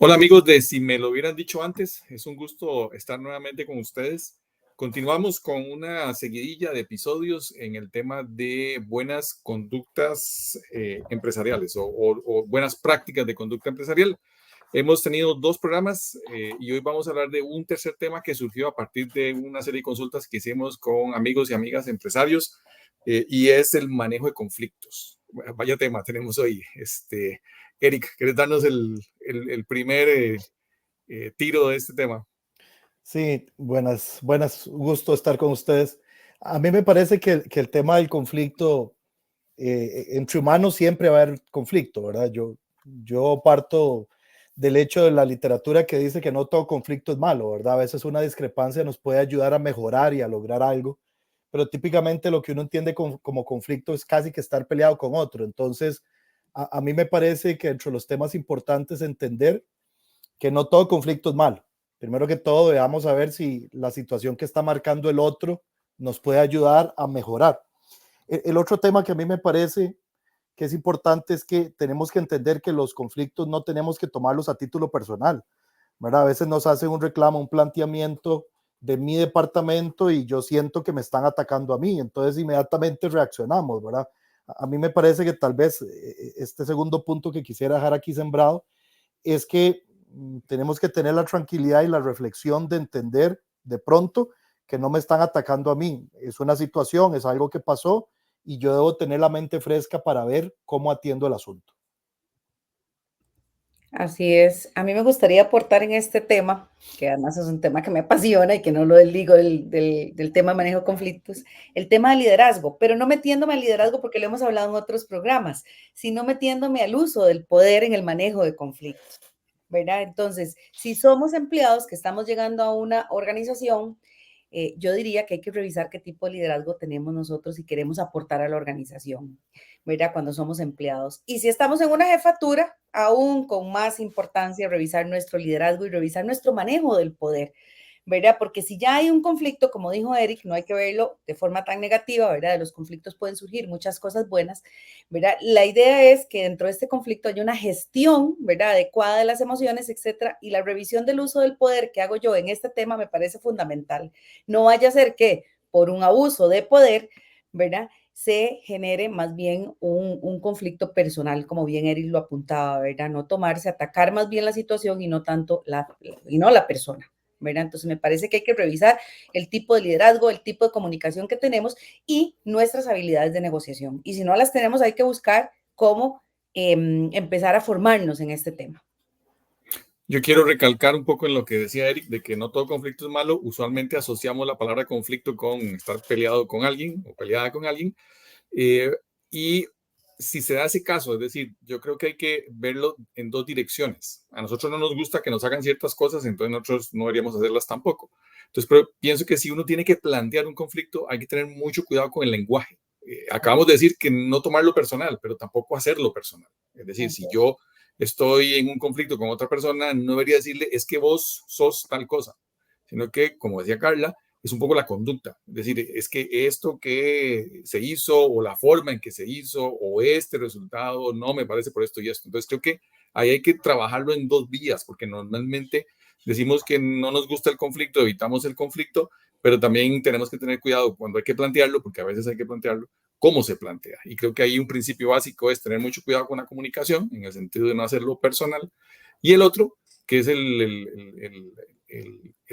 Hola amigos de Si me lo hubieran dicho antes, es un gusto estar nuevamente con ustedes. Continuamos con una seguidilla de episodios en el tema de buenas conductas empresariales o buenas prácticas de conducta empresarial. Hemos tenido dos programas y hoy vamos a hablar de un tercer tema que surgió a partir de una serie de consultas que hicimos con amigos y amigas empresarios y es el manejo de conflictos. Vaya tema tenemos hoy. Eric, ¿quieres darnos el primer tiro de este tema? Sí, buenas, gusto estar con ustedes. A mí me parece que el tema del conflicto, entre humanos siempre va a haber conflicto, ¿verdad? Yo parto del hecho de la literatura que dice que no todo conflicto es malo, ¿verdad? A veces una discrepancia nos puede ayudar a mejorar y a lograr algo, pero típicamente lo que uno entiende como conflicto es casi que estar peleado con otro. Entonces, a mí me parece que entre los temas importantes entender que no todo conflicto es malo. Primero que todo, veamos a ver si la situación que está marcando el otro nos puede ayudar a mejorar. El otro tema que a mí me parece que es importante es que tenemos que entender que los conflictos no tenemos que tomarlos a título personal, ¿verdad? A veces nos hacen un reclamo, un planteamiento de mi departamento y yo siento que me están atacando a mí, entonces inmediatamente reaccionamos, ¿verdad? A mí me parece que tal vez este segundo punto que quisiera dejar aquí sembrado es que tenemos que tener la tranquilidad y la reflexión de entender de pronto que no me están atacando a mí. Es una situación, es algo que pasó y yo debo tener la mente fresca para ver cómo atiendo el asunto. Así es. A mí me gustaría aportar en este tema, que además es un tema que me apasiona y que no lo desligo del tema de manejo de conflictos, el tema del liderazgo, pero no metiéndome al liderazgo porque lo hemos hablado en otros programas, sino metiéndome al uso del poder en el manejo de conflictos, ¿verdad? Entonces, si somos empleados que estamos llegando a una organización, yo diría que hay que revisar qué tipo de liderazgo tenemos nosotros y queremos aportar a la organización, ¿verdad? Cuando somos empleados. Y si estamos en una jefatura, aún con más importancia revisar nuestro liderazgo y revisar nuestro manejo del poder, ¿verdad? Porque si ya hay un conflicto, como dijo Eric, no hay que verlo de forma tan negativa, ¿verdad? De los conflictos pueden surgir muchas cosas buenas, ¿verdad? La idea es que dentro de este conflicto haya una gestión, ¿verdad? Adecuada de las emociones, etcétera, y la revisión del uso del poder que hago yo en este tema me parece fundamental. No vaya a ser que por un abuso de poder, ¿verdad? Se genere más bien un conflicto personal, como bien Eric lo apuntaba, ¿verdad? No tomarse, atacar más bien la situación y no tanto la persona, ¿verdad? Entonces me parece que hay que revisar el tipo de liderazgo, el tipo de comunicación que tenemos y nuestras habilidades de negociación. Y si no las tenemos, hay que buscar cómo empezar a formarnos en este tema. Yo quiero recalcar un poco en lo que decía Eric, de que no todo conflicto es malo. Usualmente asociamos la palabra conflicto con estar peleado con alguien o peleada con alguien. Y si se da ese caso, es decir, yo creo que hay que verlo en dos direcciones. A nosotros no nos gusta que nos hagan ciertas cosas, entonces nosotros no deberíamos hacerlas tampoco. Entonces, pero pienso que si uno tiene que plantear un conflicto, hay que tener mucho cuidado con el lenguaje. Acabamos de decir que no tomarlo personal, pero tampoco hacerlo personal. Es decir, si yo estoy en un conflicto con otra persona, no debería decirle, es que vos sos tal cosa, sino que, como decía Carla, es un poco la conducta. Es decir, es que esto que se hizo o la forma en que se hizo o este resultado no me parece por esto y esto. Entonces creo que ahí hay que trabajarlo en dos vías, porque normalmente decimos que no nos gusta el conflicto, evitamos el conflicto, pero también tenemos que tener cuidado cuando hay que plantearlo, porque a veces hay que plantearlo, cómo se plantea. Y creo que ahí un principio básico es tener mucho cuidado con la comunicación, en el sentido de no hacerlo personal. Y el otro, que es el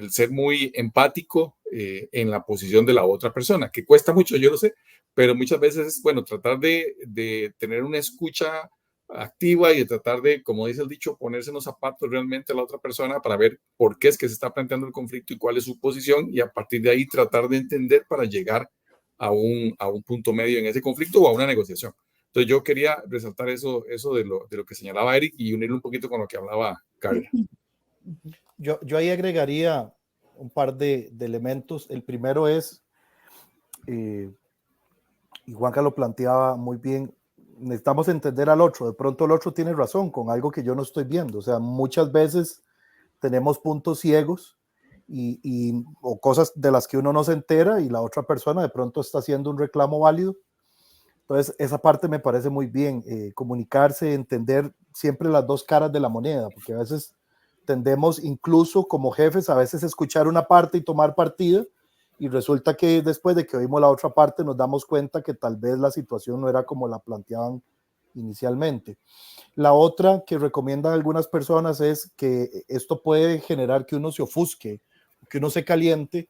ser muy empático en la posición de la otra persona, que cuesta mucho, yo lo sé, pero muchas veces es bueno tratar de tener una escucha activa y de tratar de, como dice el dicho, ponerse en los zapatos realmente a la otra persona para ver por qué es que se está planteando el conflicto y cuál es su posición y a partir de ahí tratar de entender para llegar a un punto medio en ese conflicto o a una negociación. Entonces yo quería resaltar eso de lo que señalaba Eric y unirlo un poquito con lo que hablaba Carla. Yo ahí agregaría un par de elementos. El primero es, y Juanca lo planteaba muy bien, necesitamos entender al otro. De pronto el otro tiene razón con algo que yo no estoy viendo. O sea, muchas veces tenemos puntos ciegos o cosas de las que uno no se entera y la otra persona de pronto está haciendo un reclamo válido. Entonces, esa parte me parece muy bien, comunicarse, entender siempre las dos caras de la moneda, porque a veces tendemos incluso como jefes a veces escuchar una parte y tomar partido, y resulta que después de que oímos la otra parte nos damos cuenta que tal vez la situación no era como la planteaban inicialmente. La otra que recomiendan algunas personas es que esto puede generar que uno se ofusque, que uno se caliente,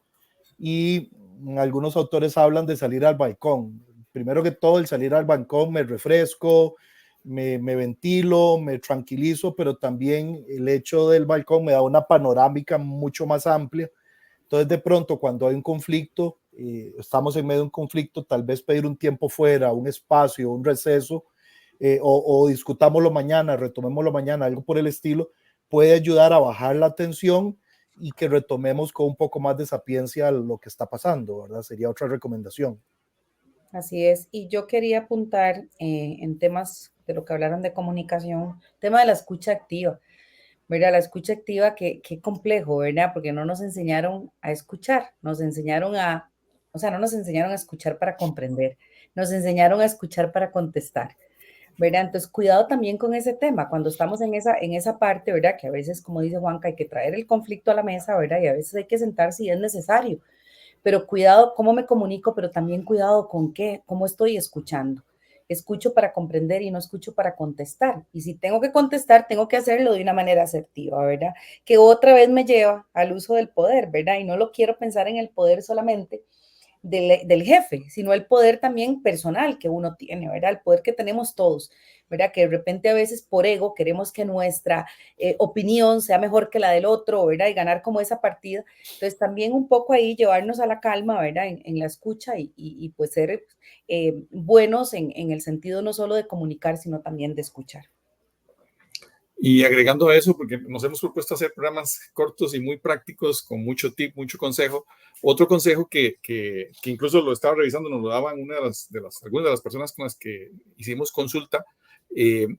y algunos autores hablan de salir al balcón. Primero que todo, el salir al balcón me refresco, me ventilo, me tranquilizo, pero también el hecho del balcón me da una panorámica mucho más amplia. Entonces, de pronto, cuando hay un conflicto, estamos en medio de un conflicto, tal vez pedir un tiempo fuera, un espacio, un receso, o discutámoslo mañana, retomémoslo mañana, algo por el estilo, puede ayudar a bajar la tensión y que retomemos con un poco más de sapiencia lo que está pasando, ¿verdad? Sería otra recomendación. Así es. Y yo quería apuntar en temas de lo que hablaron de comunicación, tema de la escucha activa. ¿Verdad? La escucha activa, qué complejo, ¿verdad? Porque no nos enseñaron a escuchar, nos enseñaron o sea, no nos enseñaron a escuchar para comprender, nos enseñaron a escuchar para contestar, ¿verdad? Entonces, cuidado también con ese tema, cuando estamos en esa parte, ¿verdad? Que a veces, como dice Juanca, hay que traer el conflicto a la mesa, ¿verdad? Y a veces hay que sentarse si es necesario, pero cuidado cómo me comunico, pero también cuidado con qué, cómo estoy escuchando. Escucho para comprender y no escucho para contestar. Y si tengo que contestar, tengo que hacerlo de una manera asertiva, ¿verdad? Que otra vez me lleva al uso del poder, ¿verdad? Y no lo quiero pensar en el poder solamente del jefe, sino el poder también personal que uno tiene, ¿verdad? El poder que tenemos todos, ¿verdad? Que de repente a veces por ego queremos que nuestra opinión sea mejor que la del otro, ¿verdad? Y ganar como esa partida. Entonces también un poco ahí llevarnos a la calma, ¿verdad? En la escucha y pues ser buenos en el sentido no solo de comunicar, sino también de escuchar. Y agregando a eso, porque nos hemos propuesto hacer programas cortos y muy prácticos, con mucho tip, mucho consejo. Otro consejo que incluso lo estaba revisando, nos lo daban algunas de las personas con las que hicimos consulta,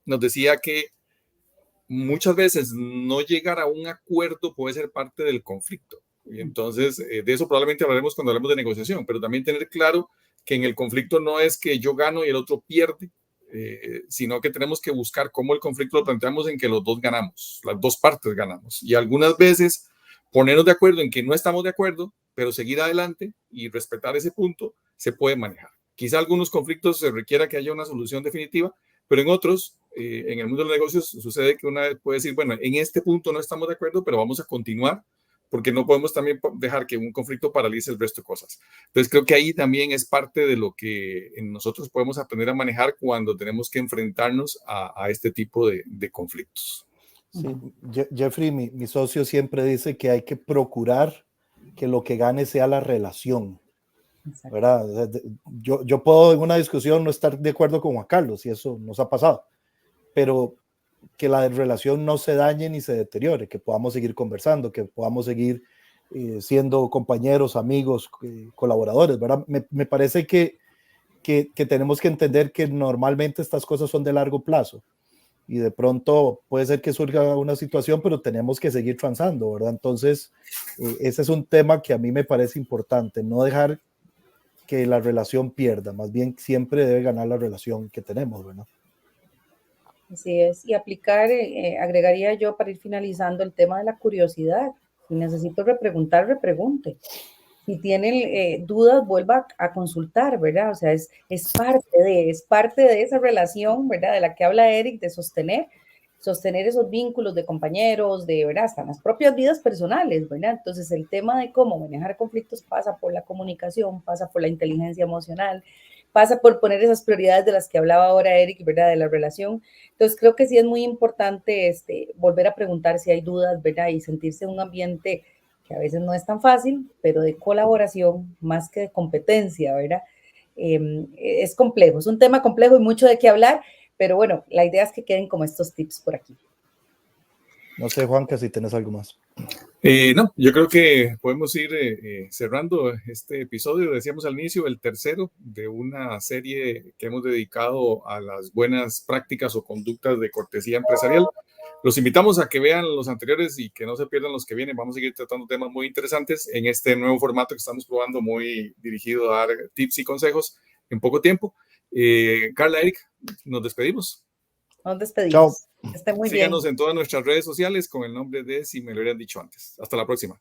nos decía que muchas veces no llegar a un acuerdo puede ser parte del conflicto. Y entonces, de eso probablemente hablaremos cuando hablemos de negociación, pero también tener claro que en el conflicto no es que yo gano y el otro pierde, sino que tenemos que buscar cómo el conflicto lo planteamos en que los dos ganamos, las dos partes ganamos. Y algunas veces ponernos de acuerdo en que no estamos de acuerdo, pero seguir adelante y respetar ese punto se puede manejar. Quizá algunos conflictos se requiera que haya una solución definitiva, pero en otros, en el mundo de los negocios, sucede que una vez puede decir, bueno, en este punto no estamos de acuerdo, pero vamos a continuar, porque no podemos también dejar que un conflicto paralice el resto de cosas. Entonces creo que ahí también es parte de lo que nosotros podemos aprender a manejar cuando tenemos que enfrentarnos a este tipo de conflictos. Sí, Jeffrey, mi socio siempre dice que hay que procurar que lo que gane sea la relación, ¿verdad? Yo puedo en una discusión no estar de acuerdo con Juan Carlos, y eso nos ha pasado, pero que la relación no se dañe ni se deteriore, que podamos seguir conversando, que podamos seguir siendo compañeros, amigos, colaboradores, ¿verdad? Me parece que tenemos que entender que normalmente estas cosas son de largo plazo, y de pronto puede ser que surja una situación, pero tenemos que seguir transando, ¿verdad? Entonces, ese es un tema que a mí me parece importante, no dejar que la relación pierda, más bien siempre debe ganar la relación que tenemos, ¿verdad? Así es, y aplicar, agregaría yo para ir finalizando el tema de la curiosidad. Si necesito repreguntar, repregunte. Si tienen dudas, vuelva a consultar, ¿verdad? O sea, es parte de esa relación, ¿verdad? De la que habla Eric, de sostener esos vínculos de compañeros, de, ¿verdad? Hasta en las propias vidas personales, ¿verdad? Entonces, el tema de cómo manejar conflictos pasa por la comunicación, pasa por la inteligencia emocional, pasa por poner esas prioridades de las que hablaba ahora Eric, ¿verdad? De la relación. Entonces, creo que sí es muy importante volver a preguntar si hay dudas, ¿verdad? Y sentirse en un ambiente que a veces no es tan fácil, pero de colaboración más que de competencia, ¿verdad? Es complejo, es un tema complejo y mucho de qué hablar, pero bueno, la idea es que queden como estos tips por aquí. No sé, Juanca, si tienes algo más. No, yo creo que podemos ir cerrando este episodio. Decíamos al inicio, el tercero de una serie que hemos dedicado a las buenas prácticas o conductas de cortesía empresarial. Los invitamos a que vean los anteriores y que no se pierdan los que vienen. Vamos a seguir tratando temas muy interesantes en este nuevo formato que estamos probando, muy dirigido a dar tips y consejos en poco tiempo. Carla, Eric, nos despedimos. Nos despedimos. Chao. Que esté muy bien. Síganos en todas nuestras redes sociales con el nombre de Si me lo hubieran dicho antes. Hasta la próxima.